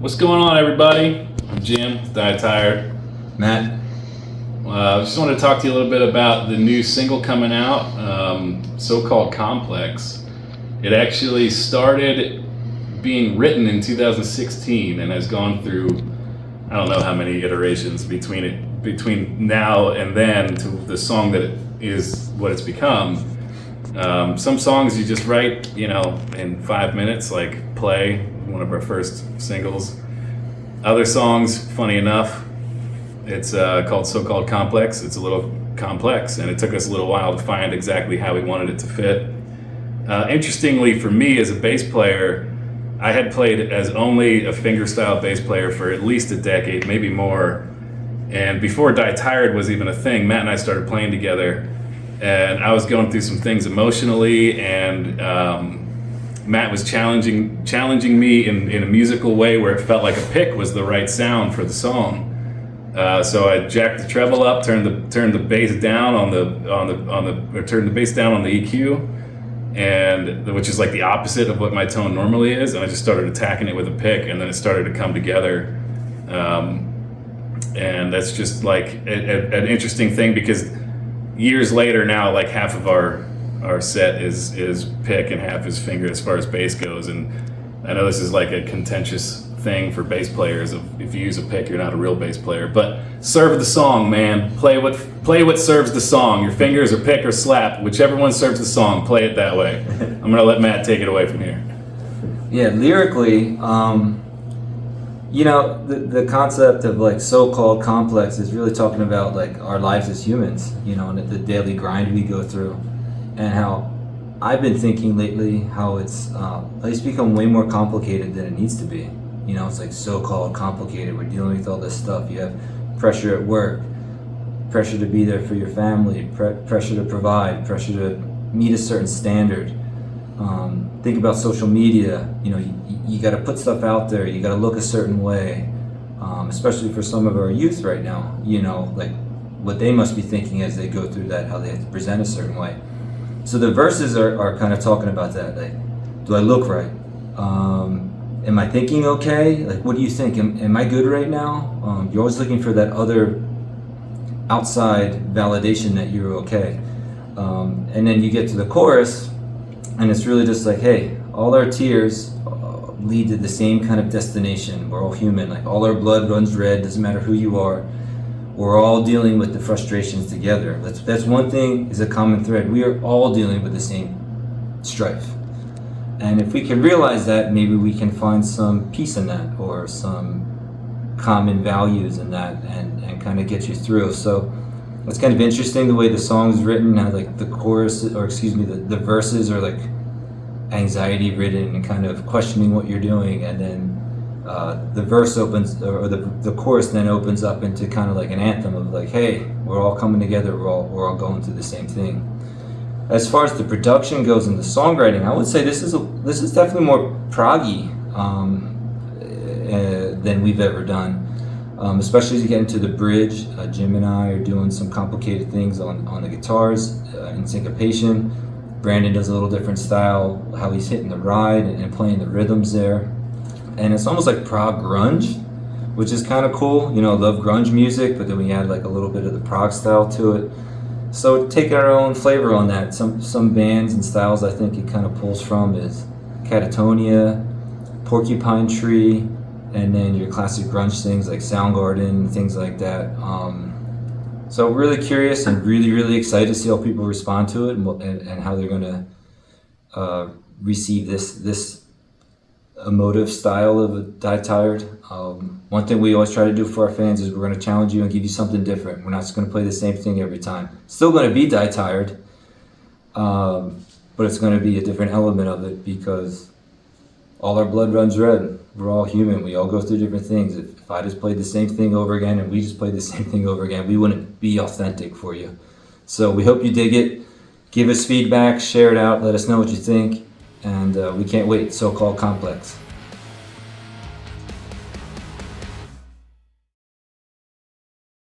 What's going on, everybody? I'm Jim, Die Tired. Matt. I just wanted to talk to you a little bit about the new single coming out, so-called Complex. It actually started being written in 2016 and has gone through, I don't know how many iterations between now and then to the song that it is what it's become. Some songs you just write, in 5 minutes, like Play, one of our first singles. Other songs, funny enough, it's called So-Called Complex. It's a little complex, and it took us a little while to find exactly how we wanted it to fit. Interestingly, for me as a bass player, I had played as only a fingerstyle bass player for at least a decade, maybe more. And before Die Tired was even a thing, Matt and I started playing together, and I was going through some things emotionally, and Matt was challenging me in a musical way where it felt like a pick was the right sound for the song. So I jacked the treble up, turned the bass down turned the bass down on the EQ, and which is like the opposite of what my tone normally is. And I just started attacking it with a pick, and then it started to come together. And that's just like an interesting thing, because years later now, like half of our set is pick and half is finger as far as bass goes. And I know this is like a contentious thing for bass players. If you use a pick, you're not a real bass player. But serve the song, man. Play what serves the song. Your fingers or pick or slap, whichever one serves the song. Play it that way. I'm gonna let Matt take it away from here. Yeah, lyrically, the concept of like so-called complex is really talking about like our lives as humans, and the daily grind we go through, and how I've been thinking lately how it's become way more complicated than it needs to be. It's like so-called complicated. We're dealing with all this stuff. You have pressure at work, pressure to be there for your family, pressure to provide, pressure to meet a certain standard. Think about social media. You got to put stuff out there. You got to look a certain way, especially for some of our youth right now. Like what they must be thinking as they go through that, how they have to present a certain way. So the verses are kind of talking about that. Like, do I look right? Am I thinking okay? Like, what do you think? Am I good right now? You're always looking for that other outside validation that you're okay. And then you get to the chorus, and it's really just like, hey, all our tears lead to the same kind of destination. We're all human. Like, all our blood runs red. Doesn't matter who you are. We're all dealing with the frustrations together. That's one thing, is a common thread. We are all dealing with the same strife. And if we can realize that, maybe we can find some peace in that, or some common values in that, and kind of get you through. So it's kind of interesting the way the song is written, how like the chorus, or excuse me, the verses are like anxiety ridden and kind of questioning what you're doing, and then the verse opens, or the chorus then opens up into kind of like an anthem of like, hey, we're all coming together, we're all going through the same thing. As far as the production goes and the songwriting, I would say this is definitely more proggy than we've ever done. Especially as you get into the bridge, Jim and I are doing some complicated things on the guitars in syncopation. Brandon does a little different style, how he's hitting the ride and playing the rhythms there. And it's almost like prog grunge, which is kind of cool. I love grunge music, but then we add like a little bit of the prog style to it. So taking our own flavor on that. Some bands and styles I think it kind of pulls from is Catatonia, Porcupine Tree, and then your classic grunge things like Soundgarden, things like that. So really curious and really, really excited to see how people respond to it, and how they're going to receive this emotive style of Die Tired. One thing we always try to do for our fans is we're going to challenge you and give you something different. We're not just going to play the same thing every time. Still going to be Die Tired, but it's going to be a different element of it, because all our blood runs red. We're all human. We all go through different things. If I just played the same thing over again and we just played the same thing over again, we wouldn't be authentic for you. So we hope you dig it. Give us feedback, share it out, let us know what you think, and we can't wait. So-Called Complex.